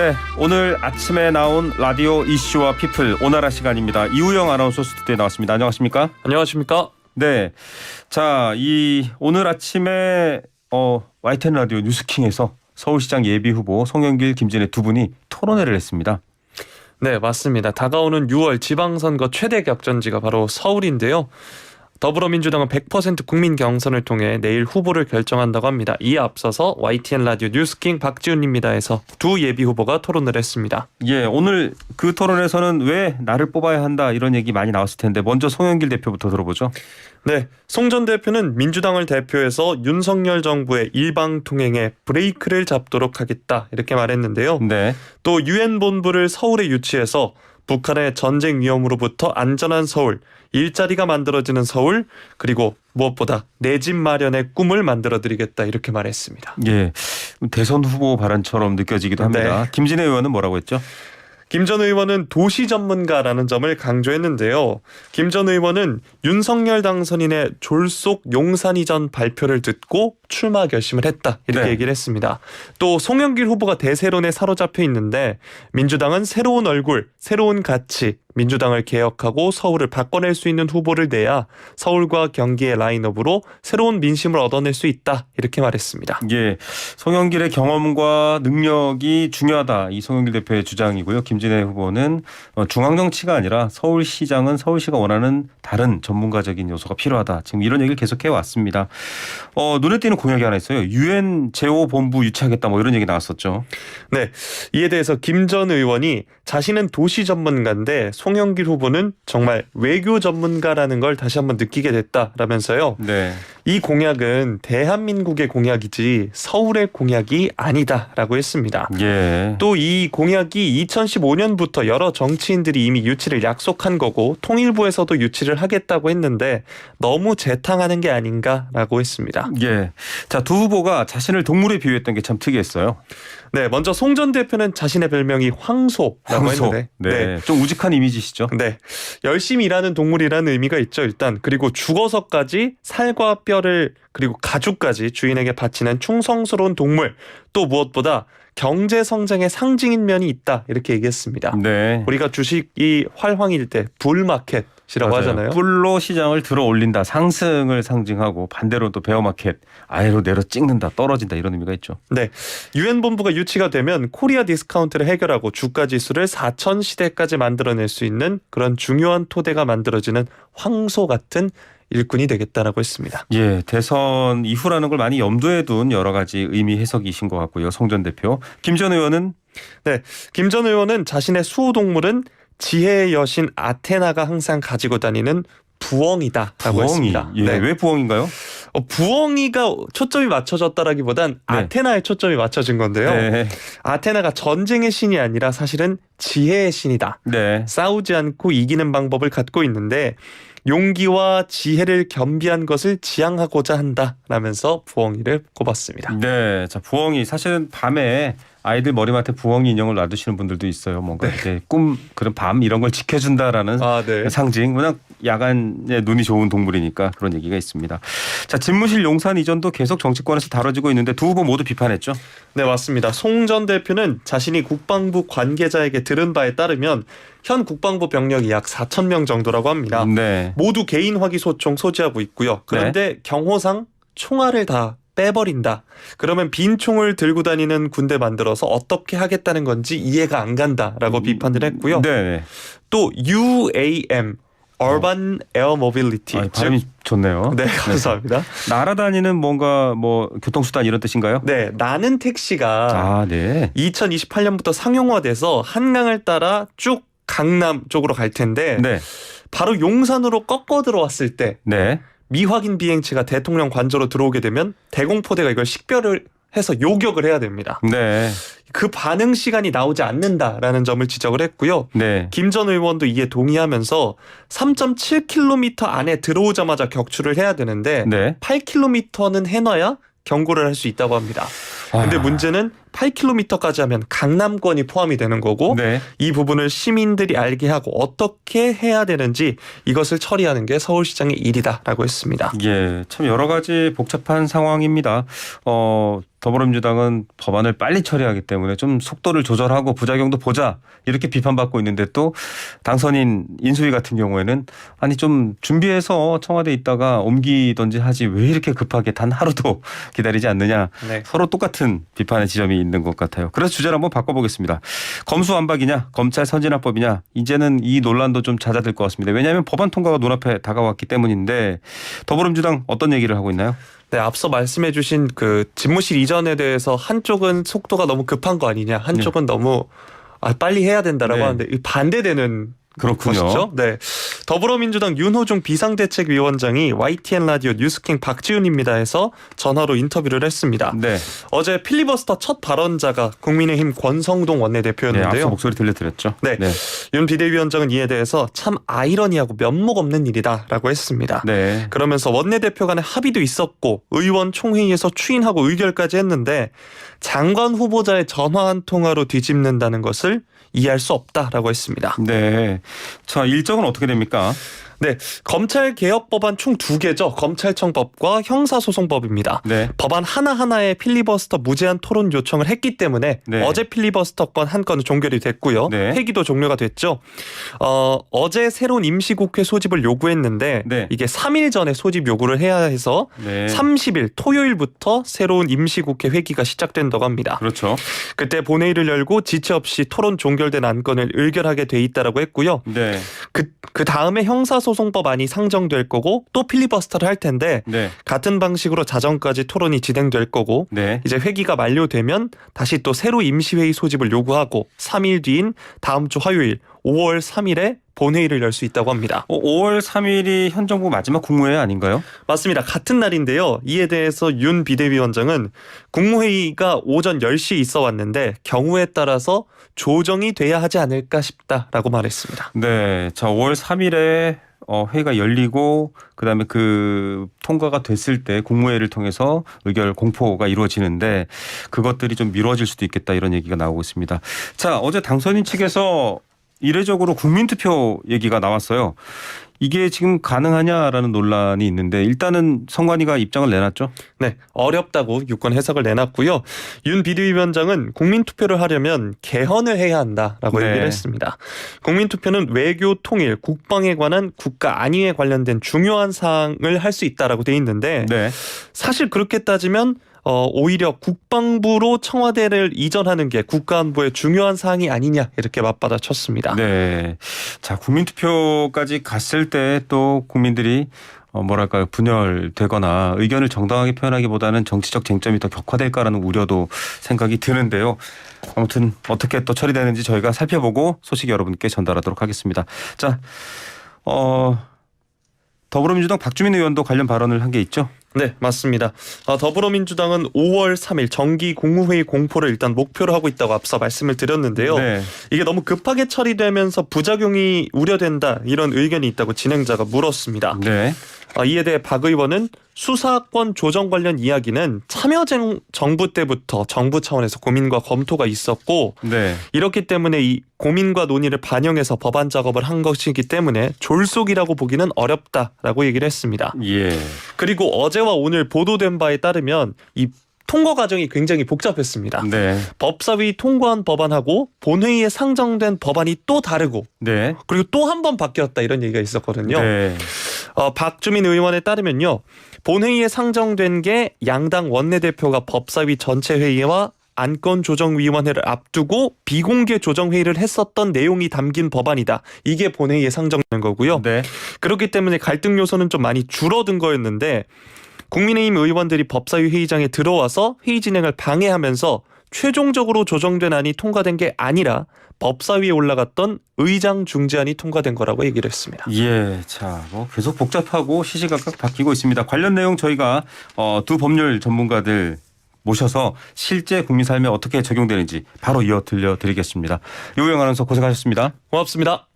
네, 오늘 아침에 나온 라디오 이슈와 피플 오나라 시간입니다. 이우영 아나운서 스튜디오에 나왔습니다. 안녕하십니까? 안녕하십니까? 네, 자, 오늘 아침에 YTN 라디오 뉴스킹에서 서울시장 예비 후보 송영길, 김진애 두 분이 토론회를 했습니다. 네, 맞습니다. 다가오는 6월 지방선거 최대 격전지가 바로 서울인데요. 더불어민주당은 100% 국민 경선을 통해 내일 후보를 결정한다고 합니다. 이에 앞서서 YTN 라디오 뉴스킹 박지훈입니다에서 두 예비 후보가 토론을 했습니다. 예, 오늘 그 토론에서는 왜 나를 뽑아야 한다 이런 얘기 많이 나왔을 텐데 먼저 송영길 대표부터 들어보죠. 네, 송 전 대표는 민주당을 대표해서 윤석열 정부의 일방통행에 브레이크를 잡도록 하겠다 이렇게 말했는데요. 네. 또 유엔 본부를 서울에 유치해서 북한의 전쟁 위험으로부터 안전한 서울, 일자리가 만들어지는 서울, 그리고 무엇보다 내 집 마련의 꿈을 만들어드리겠다 이렇게 말했습니다. 예, 대선 후보 발언처럼 느껴지기도 합니다. 네. 김진애 의원은 뭐라고 했죠? 김 전 의원은 도시 전문가라는 점을 강조했는데요. 김 전 의원은 윤석열 당선인의 졸속 용산 이전 발표를 듣고 출마 결심을 했다 이렇게 네. 얘기를 했습니다. 또 송영길 후보가 대세론에 사로잡혀 있는데 민주당은 새로운 얼굴, 새로운 가치, 민주당을 개혁하고 서울을 바꿔낼 수 있는 후보를 내야 서울과 경기의 라인업으로 새로운 민심을 얻어낼 수 있다 이렇게 말했습니다. 예, 송영길의 경험과 능력이 중요하다. 이 송영길 대표의 주장이고요. 김진애 후보는 중앙정치가 아니라 서울시장은 서울시가 원하는 다른 전문가적인 요소가 필요하다. 지금 이런 얘기를 계속해 왔습니다. 눈에 띄는 공약이 하나 있어요. 유엔 제5본부 유치하겠다 뭐 이런 얘기 나왔었죠. 네, 이에 대해서 김 전 의원이 자신은 도시 전문가인데 송영길 후보는 정말 외교 전문가라는 걸 다시 한번 느끼게 됐다라면서요. 네. 이 공약은 대한민국의 공약이지 서울의 공약이 아니다라고 했습니다. 예. 또 이 공약이 2015년부터 여러 정치인들이 이미 유치를 약속한 거고 통일부에서도 유치를 하겠다고 했는데 너무 재탕하는 게 아닌가라고 했습니다. 예. 자, 두 후보가 자신을 동물에 비유했던 게 참 특이했어요. 네, 먼저 송 전 대표는 자신의 별명이 황소라고 했는데 네. 좀 우직한 이미지시죠? 네. 열심히 일하는 동물이라는 의미가 있죠, 일단. 그리고 죽어서까지 살과 뼈를 그리고 가죽까지 주인에게 바치는 충성스러운 동물. 또 무엇보다 경제 성장의 상징인 면이 있다. 이렇게 얘기했습니다. 네. 우리가 주식이 활황일 때 불마켓이라고 맞아요. 하잖아요. 뿔로 시장을 들어 올린다. 상승을 상징하고 반대로 또 베어마켓 아래로 내려 찍는다. 떨어진다. 이런 의미가 있죠. 네. 유엔 본부가 유치가 되면 코리아 디스카운트를 해결하고 주가 지수를 4천 시대까지 만들어낼 수 있는 그런 중요한 토대가 만들어지는 황소 같은 일꾼이 되겠다라고 했습니다. 예, 대선 이후라는 걸 많이 염두에 둔 여러 가지 의미 해석이신 것 같고요. 송 전 대표. 김 전 의원은 네, 김 전 의원은 자신의 수호동물은 지혜의 여신 아테나가 항상 가지고 다니는 부엉이다라고 했습니다. 예, 네. 왜 부엉인가요? 부엉이가 초점이 맞춰졌다라기보단 아테나에 초점이 맞춰진 건데요. 네. 아테나가 전쟁의 신이 아니라 사실은 지혜의 신이다. 네. 싸우지 않고 이기는 방법을 갖고 있는데 용기와 지혜를 겸비한 것을 지향하고자 한다라면서 부엉이를 꼽았습니다. 네. 자, 부엉이 사실은 밤에 아이들 머리맡에 부엉이 인형을 놔두시는 분들도 있어요. 뭔가 이제 그런 밤 이런 걸 지켜준다라는 네. 상징. 워낙 야간에 눈이 좋은 동물이니까 그런 얘기가 있습니다. 자, 집무실 용산 이전도 계속 정치권에서 다뤄지고 있는데 두 후보 모두 비판했죠. 네, 맞습니다. 송 전 대표는 자신이 국방부 관계자에게 들은 바에 따르면 현 국방부 병력이 약 4천 명 정도라고 합니다. 네. 모두 개인 화기 소총 소지하고 있고요. 그런데 경호상 총알을 다 빼버린다. 그러면 빈 총을 들고 다니는 군대 만들어서 어떻게 하겠다는 건지 이해가 안 간다라고 비판을 했고요. 네. 또 UAM Urban Air Mobility. 발음이 좋네요. 네, 감사합니다. 날아다니는 뭔가 뭐 교통수단 이런 뜻인가요? 네, 나는 택시가 네. 2028년부터 상용화돼서 한강을 따라 쭉 강남 쪽으로 갈 텐데 네. 바로 용산으로 꺾어 들어왔을 때 네. 미확인 비행체가 대통령 관저로 들어오게 되면 대공포대가 이걸 식별을 해서 요격을 해야 됩니다. 네. 그 반응 시간이 나오지 않는다라는 점을 지적을 했고요. 네. 김 전 의원도 이에 동의하면서 3.7km 안에 들어오자마자 격추를 해야 되는데 네. 8km는 해놔야 경고를 할 수 있다고 합니다. 근데 문제는 8km까지 하면 강남권이 포함이 되는 거고 네. 이 부분을 시민들이 알게 하고 어떻게 해야 되는지 이것을 처리하는 게 서울시장의 일이다라고 했습니다. 예, 참 여러 가지 복잡한 상황입니다. 더불어민주당은 법안을 빨리 처리하기 때문에 좀 속도를 조절하고 부작용도 보자 이렇게 비판받고 있는데 또 당선인 인수위 같은 경우에는 아니 좀 준비해서 청와대에 있다가 옮기던지 하지 왜 이렇게 급하게 단 하루도 기다리지 않느냐. 네. 서로 똑같은 비판의 지점이 있는 것 같아요. 그래서 주제를 한번 바꿔보겠습니다. 검수완박이냐 검찰 선진화법이냐 이제는 이 논란도 좀 잦아들 것 같습니다. 왜냐하면 법안 통과가 눈앞에 다가왔기 때문인데 더불어민주당 어떤 얘기를 하고 있나요? 네, 앞서 말씀해주신 그 집무실 이전에 대해서 한쪽은 속도가 너무 급한 거 아니냐, 한쪽은 너무 빨리 해야 된다라고 네. 하는데 반대되는 그렇군요. 것이죠. 네, 더불어민주당 윤호중 비상대책위원장이 YTN 라디오 뉴스킹 박지훈입니다에서 전화로 인터뷰를 했습니다. 네. 어제 필리버스터 첫 발언자가 국민의힘 권성동 네, 원내대표였는데요. 앞서 목소리 들려드렸죠. 네. 윤 비대위원장은 이에 대해서 참 아이러니하고 면목 없는 일이다라고 했습니다. 네. 그러면서 원내대표 간의 합의도 있었고 의원 총회의에서 추인하고 의결까지 했는데 장관 후보자의 전화 한 통화로 뒤집는다는 것을 이해할 수 없다라고 했습니다. 네. 자, 일정은 어떻게 됩니까? 네, 검찰 개혁 법안 총 2개죠. 검찰청법과 형사소송법입니다. 네. 법안 하나하나에 필리버스터 무제한 토론 요청을 했기 때문에 네. 어제 필리버스터권 한 건은 종결이 됐고요. 네. 회기도 종료가 됐죠. 어제 새로운 임시국회 소집을 요구했는데 네. 이게 3일 전에 소집 요구를 해야 해서 네. 30일 토요일부터 새로운 임시국회 회기가 시작된다고 합니다. 그렇죠. 그때 본회의를 열고 지체 없이 토론 종결된 안건을 의결하게 돼 있다라고 했고요. 네. 그 다음에 형사소송법안이 상정될 거고 또 필리버스터를 할 텐데 네. 같은 방식으로 자정까지 토론이 진행될 거고 네. 이제 회기가 만료되면 다시 또 새로 임시회의 소집을 요구하고 3일 뒤인 다음 주 화요일 5월 3일에 본회의를 열 수 있다고 합니다. 5월 3일이 현 정부 마지막 국무회의 아닌가요? 맞습니다. 같은 날인데요. 이에 대해서 윤 비대위원장은 국무회의가 오전 10시에 있어 왔는데 경우에 따라서 조정이 돼야 하지 않을까 싶다라고 말했습니다. 네. 자, 5월 3일에 회의가 열리고 그다음에 그 통과가 됐을 때 국무회의를 통해서 의결 공포가 이루어지는데 그것들이 좀 미뤄질 수도 있겠다 이런 얘기가 나오고 있습니다. 자, 어제 당선인 측에서 이례적으로 국민투표 얘기가 나왔어요. 이게 지금 가능하냐라는 논란이 있는데 일단은 선관위가 입장을 내놨죠. 네, 어렵다고 유권 해석을 내놨고요. 윤 비대위원장은 국민투표를 하려면 개헌을 해야 한다라고 네. 얘기를 했습니다. 국민투표는 외교 통일, 국방에 관한 국가 안위에 관련된 중요한 사항을 할 수 있다라고 돼 있는데 네. 사실 그렇게 따지면 오히려 국방부로 청와대를 이전하는 게 국가안보의 중요한 사항이 아니냐 이렇게 맞받아쳤습니다. 네. 자, 국민투표까지 갔을 때 또 국민들이 뭐랄까요, 분열되거나 의견을 정당하게 표현하기보다는 정치적 쟁점이 더 격화될까라는 우려도 생각이 드는데요. 아무튼 어떻게 또 처리되는지 저희가 살펴보고 소식 여러분께 전달하도록 하겠습니다. 자, 더불어민주당 박주민 의원도 관련 발언을 한 게 있죠. 네, 맞습니다. 더불어민주당은 5월 3일 정기 국무회의 공포를 일단 목표로 하고 있다고 앞서 말씀을 드렸는데요. 네. 이게 너무 급하게 처리되면서 부작용이 우려된다 이런 의견이 있다고 진행자가 물었습니다. 네. 이에 대해 박 의원은 수사권 조정 관련 이야기는 참여정부 때부터 정부 차원에서 고민과 검토가 있었고 네. 이렇기 때문에 이 고민과 논의를 반영해서 법안 작업을 한 것이기 때문에 졸속이라고 보기는 어렵다라고 얘기를 했습니다. 예. 그리고 어제와 오늘 보도된 바에 따르면 이 통과 과정이 굉장히 복잡했습니다. 네. 법사위 통과한 법안하고 본회의에 상정된 법안이 또 다르고 네. 그리고 또 한 번 바뀌었다 이런 얘기가 있었거든요. 네. 박주민 의원에 따르면요. 본회의에 상정된 게 양당 원내대표가 법사위 전체 회의와 안건조정위원회를 앞두고 비공개 조정회의를 했었던 내용이 담긴 법안이다. 이게 본회의에 상정된 거고요. 네. 그렇기 때문에 갈등 요소는 좀 많이 줄어든 거였는데 국민의힘 의원들이 법사위 회의장에 들어와서 회의 진행을 방해하면서 최종적으로 조정된 안이 통과된 게 아니라 법사위에 올라갔던 의장 중재안이 통과된 거라고 얘기를 했습니다. 예, 자, 뭐 계속 복잡하고 시시각각 바뀌고 있습니다. 관련 내용 저희가 두 법률 전문가들 모셔서 실제 국민 삶에 어떻게 적용되는지 바로 이어 들려드리겠습니다. 유호영 아나운서 고생하셨습니다. 고맙습니다.